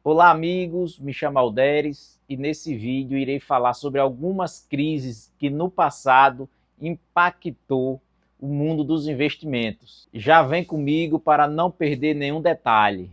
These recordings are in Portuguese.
Olá amigos, me chamo Alderes e nesse vídeo irei falar sobre algumas crises que no passado impactou o mundo dos investimentos. Já vem comigo para não perder nenhum detalhe.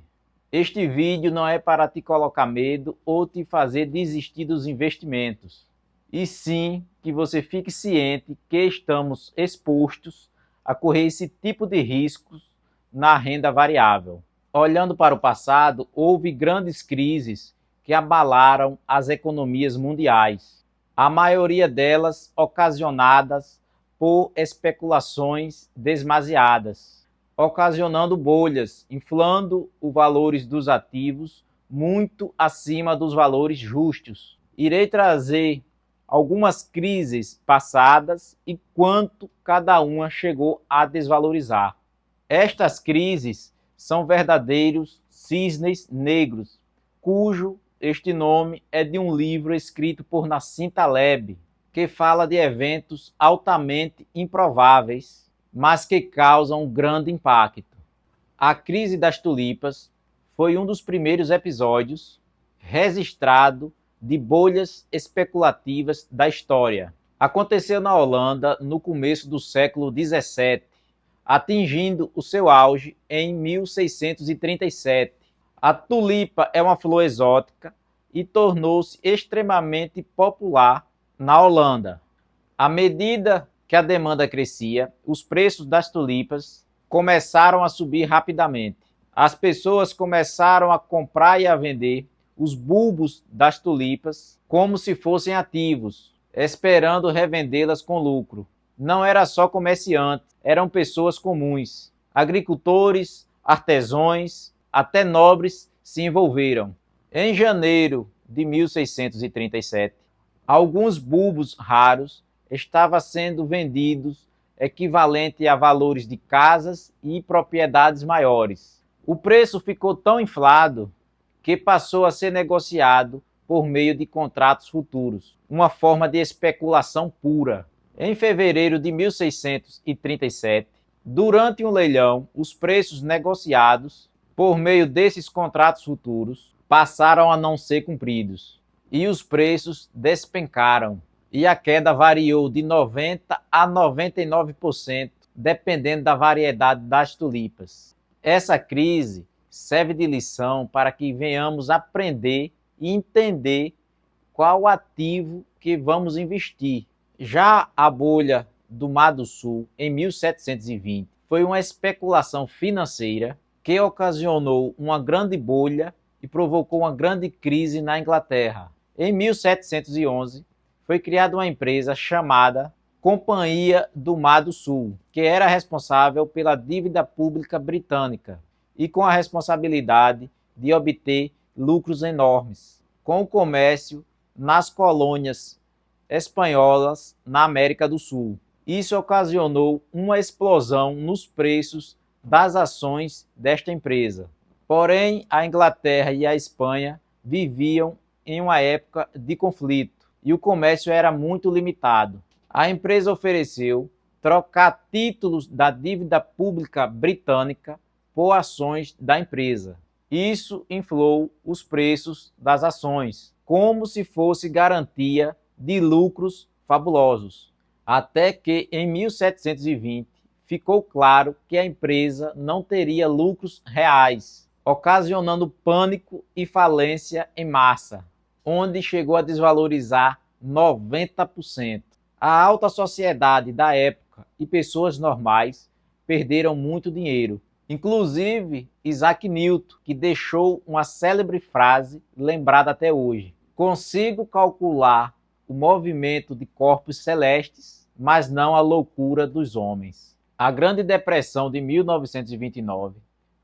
Este vídeo não é para te colocar medo ou te fazer desistir dos investimentos, e sim que você fique ciente que estamos expostos a correr esse tipo de riscos na renda variável. Olhando para o passado, houve grandes crises que abalaram as economias mundiais, a maioria delas ocasionadas por especulações demasiadas, ocasionando bolhas, inflando os valores dos ativos muito acima dos valores justos. Irei trazer algumas crises passadas e quanto cada uma chegou a desvalorizar. Estas crises são verdadeiros cisnes negros, cujo este nome é de um livro escrito por Nassim Taleb, que fala de eventos altamente improváveis, mas que causam grande impacto. A crise das tulipas foi um dos primeiros episódios registrado de bolhas especulativas da história. Aconteceu na Holanda no começo do século XVII, atingindo o seu auge em 1637. A tulipa é uma flor exótica e tornou-se extremamente popular na Holanda. À medida que a demanda crescia, os preços das tulipas começaram a subir rapidamente. As pessoas começaram a comprar e a vender os bulbos das tulipas como se fossem ativos, esperando revendê-las com lucro. Não era só comerciantes, eram pessoas comuns. Agricultores, artesãos, até nobres se envolveram. Em janeiro de 1637, alguns bulbos raros estavam sendo vendidos equivalente a valores de casas e propriedades maiores. O preço ficou tão inflado que passou a ser negociado por meio de contratos futuros, uma forma de especulação pura. Em fevereiro de 1637, durante um leilão, os preços negociados por meio desses contratos futuros passaram a não ser cumpridos e os preços despencaram. E a queda variou de 90% a 99%, dependendo da variedade das tulipas. Essa crise serve de lição para que venhamos aprender e entender qual ativo que vamos investir. Já a bolha do Mar do Sul, em 1720, foi uma especulação financeira que ocasionou uma grande bolha e provocou uma grande crise na Inglaterra. Em 1711, foi criada uma empresa chamada Companhia do Mar do Sul, que era responsável pela dívida pública britânica e com a responsabilidade de obter lucros enormes com o comércio nas colônias espanholas na América do Sul. Isso ocasionou uma explosão nos preços das ações desta empresa. Porém, a Inglaterra e a Espanha viviam em uma época de conflito e o comércio era muito limitado. A empresa ofereceu trocar títulos da dívida pública britânica por ações da empresa. Isso inflou os preços das ações, como se fosse garantia de lucros fabulosos. Até que, em 1720, ficou claro que a empresa não teria lucros reais, ocasionando pânico e falência em massa, onde chegou a desvalorizar 90%. A alta sociedade da época e pessoas normais perderam muito dinheiro. Inclusive Isaac Newton, que deixou uma célebre frase lembrada até hoje: consigo calcular o movimento de corpos celestes, mas não a loucura dos homens. A Grande Depressão de 1929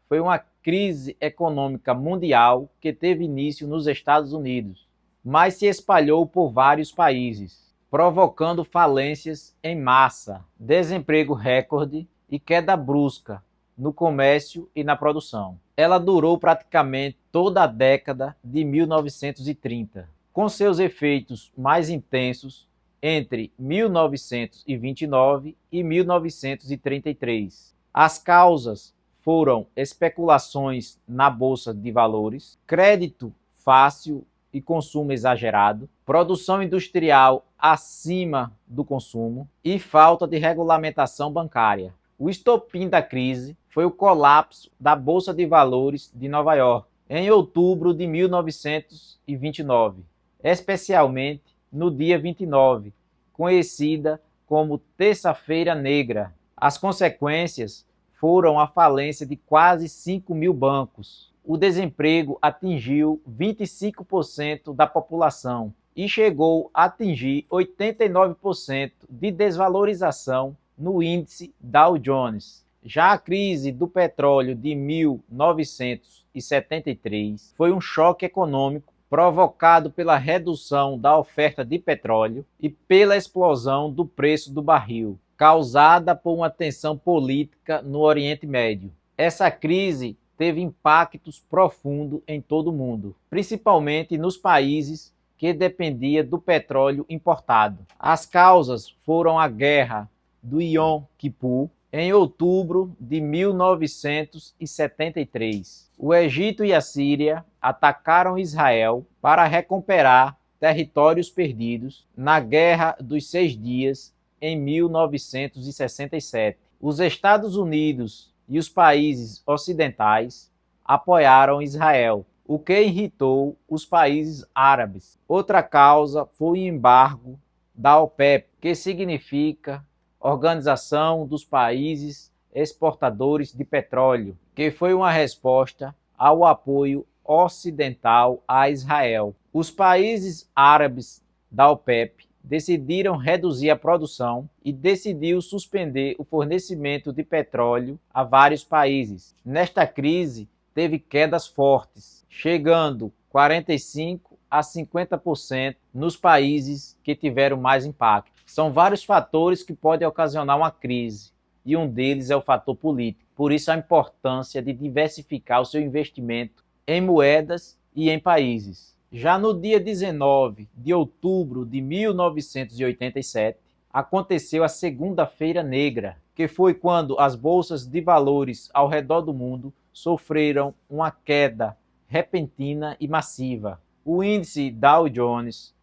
foi uma crise econômica mundial que teve início nos Estados Unidos, mas se espalhou por vários países, provocando falências em massa, desemprego recorde e queda brusca no comércio e na produção. Ela durou praticamente toda a década de 1930, com seus efeitos mais intensos entre 1929 e 1933. As causas foram especulações na bolsa de valores, crédito fácil e consumo exagerado, produção industrial acima do consumo e falta de regulamentação bancária. O estopim da crise foi o colapso da Bolsa de Valores de Nova York em outubro de 1929, especialmente no dia 29, conhecida como Terça-feira Negra. As consequências foram a falência de quase 5.000 bancos. O desemprego atingiu 25% da população e chegou a atingir 89% de desvalorização no índice Dow Jones. Já a crise do petróleo de 1973 foi um choque econômico provocado pela redução da oferta de petróleo e pela explosão do preço do barril, causada por uma tensão política no Oriente Médio. Essa crise teve impactos profundos em todo o mundo, principalmente nos países que dependiam do petróleo importado. As causas foram a guerra do Yom Kippur, em outubro de 1973. O Egito e a Síria atacaram Israel para recuperar territórios perdidos na Guerra dos 6 Dias, em 1967. Os Estados Unidos e os países ocidentais apoiaram Israel, o que irritou os países árabes. Outra causa foi o embargo da OPEP, que significa Organização dos Países Exportadores de Petróleo, que foi uma resposta ao apoio ocidental a Israel. Os países árabes da OPEP decidiram reduzir a produção e decidiu suspender o fornecimento de petróleo a vários países. Nesta crise, teve quedas fortes, chegando 45% a 50% nos países que tiveram mais impacto. São vários fatores que podem ocasionar uma crise, e um deles é o fator político. Por isso a importância de diversificar o seu investimento em moedas e em países. Já no dia 19 de outubro de 1987, aconteceu a Segunda-feira Negra, que foi quando as bolsas de valores ao redor do mundo sofreram uma queda repentina e massiva. O índice Dow Jones,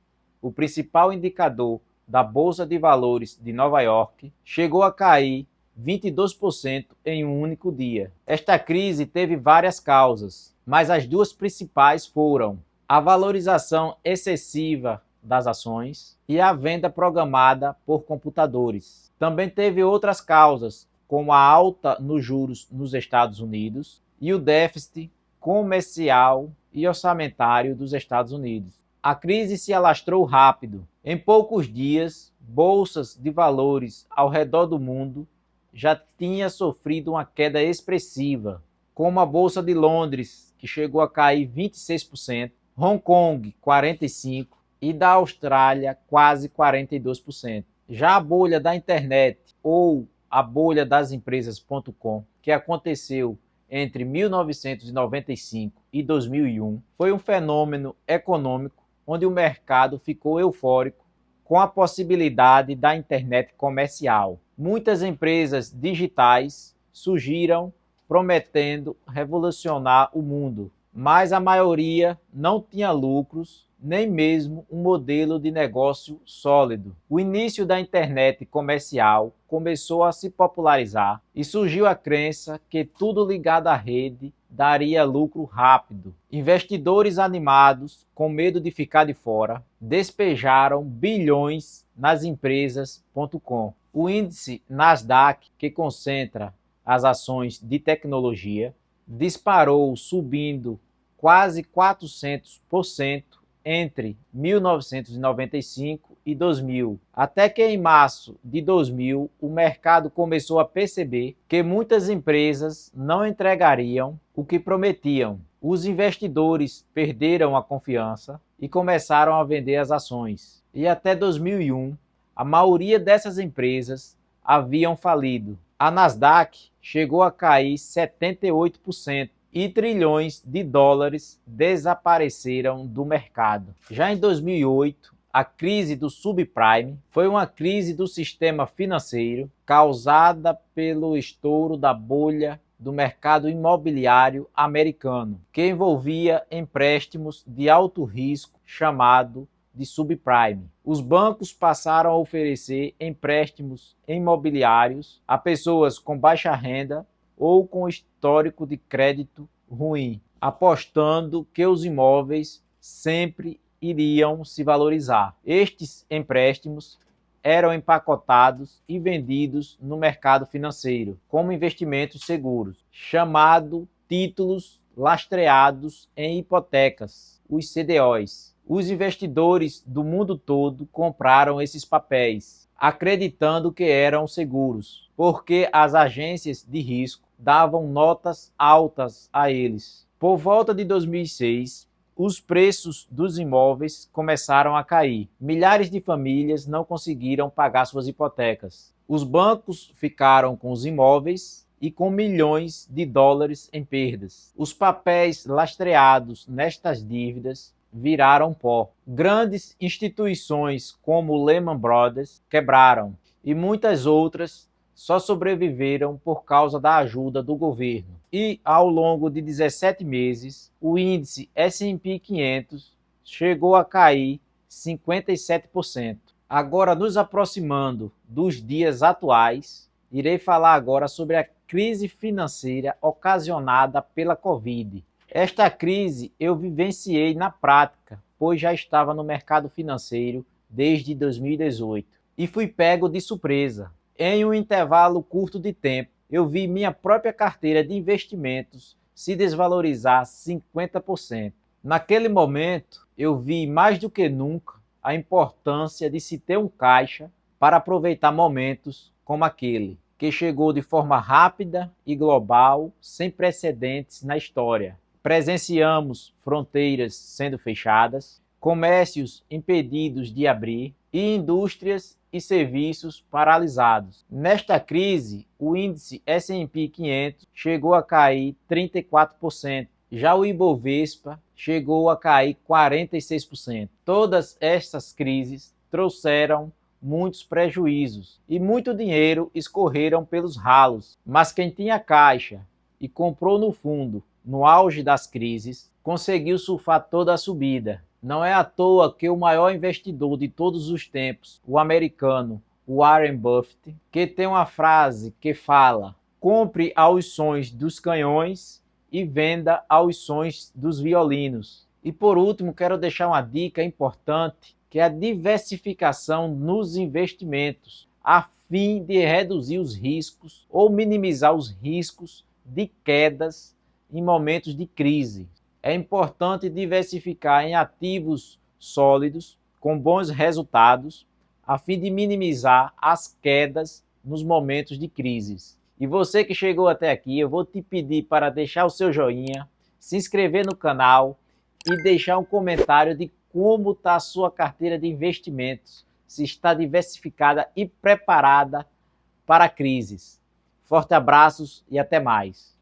o principal indicador da Bolsa de Valores de Nova York, chegou a cair 22% em um único dia. Esta crise teve várias causas, mas as duas principais foram a valorização excessiva das ações e a venda programada por computadores. Também teve outras causas, como a alta nos juros nos Estados Unidos e o déficit comercial e orçamentário dos Estados Unidos. A crise se alastrou rápido. Em poucos dias, bolsas de valores ao redor do mundo já tinham sofrido uma queda expressiva, como a Bolsa de Londres, que chegou a cair 26%, Hong Kong 45% e da Austrália quase 42%. Já a bolha da internet ou a bolha das empresas.com, que aconteceu entre 1995 e 2001, foi um fenômeno econômico onde o mercado ficou eufórico com a possibilidade da internet comercial. Muitas empresas digitais surgiram prometendo revolucionar o mundo, mas a maioria não tinha lucros, nem mesmo um modelo de negócio sólido. O início da internet comercial começou a se popularizar e surgiu a crença que tudo ligado à rede daria lucro rápido. Investidores animados, com medo de ficar de fora, despejaram bilhões nas empresas.com. O índice Nasdaq, que concentra as ações de tecnologia, disparou, subindo quase 400% entre 1995 e 2000, até que em março de 2000 o mercado começou a perceber que muitas empresas não entregariam o que prometiam. Os investidores perderam a confiança e começaram a vender as ações. E até 2001, a maioria dessas empresas haviam falido. A Nasdaq chegou a cair 78%. E trilhões de dólares desapareceram do mercado. Já em 2008, a crise do subprime foi uma crise do sistema financeiro causada pelo estouro da bolha do mercado imobiliário americano, que envolvia empréstimos de alto risco chamado de subprime. Os bancos passaram a oferecer empréstimos imobiliários a pessoas com baixa renda ou com histórico de crédito ruim, apostando que os imóveis sempre iriam se valorizar. Estes empréstimos eram empacotados e vendidos no mercado financeiro como investimentos seguros, chamado títulos lastreados em hipotecas, os CDOs. Os investidores do mundo todo compraram esses papéis, acreditando que eram seguros, porque as agências de risco davam notas altas a eles. Por volta de 2006, os preços dos imóveis começaram a cair. Milhares de famílias não conseguiram pagar suas hipotecas. Os bancos ficaram com os imóveis e com milhões de dólares em perdas. Os papéis lastreados nestas dívidas viraram pó. Grandes instituições como Lehman Brothers quebraram e muitas outras só sobreviveram por causa da ajuda do governo. E ao longo de 17 meses, o índice S&P 500 chegou a cair 57%. Agora, nos aproximando dos dias atuais, irei falar agora sobre a crise financeira ocasionada pela Covid. Esta crise eu vivenciei na prática, pois já estava no mercado financeiro desde 2018 e fui pego de surpresa. Em um intervalo curto de tempo, eu vi minha própria carteira de investimentos se desvalorizar 50%. Naquele momento, eu vi mais do que nunca a importância de se ter um caixa para aproveitar momentos como aquele, que chegou de forma rápida e global, sem precedentes na história. Presenciamos fronteiras sendo fechadas, comércios impedidos de abrir e indústrias e serviços paralisados. Nesta crise, o índice S&P 500 chegou a cair 34%. Já o Ibovespa chegou a cair 46%. Todas estas crises trouxeram muitos prejuízos e muito dinheiro escorreram pelos ralos. Mas quem tinha caixa e comprou no fundo, no auge das crises, conseguiu surfar toda a subida. Não é à toa que o maior investidor de todos os tempos, o americano Warren Buffett, que tem uma frase que fala: compre aos sons dos canhões e venda aos sons dos violinos. E por último, quero deixar uma dica importante, que é a diversificação nos investimentos, a fim de reduzir os riscos ou minimizar os riscos de quedas em momentos de crise. É importante diversificar em ativos sólidos, com bons resultados, a fim de minimizar as quedas nos momentos de crises. E você que chegou até aqui, eu vou te pedir para deixar o seu joinha, se inscrever no canal e deixar um comentário de como está a sua carteira de investimentos, se está diversificada e preparada para crises. Forte abraços e até mais.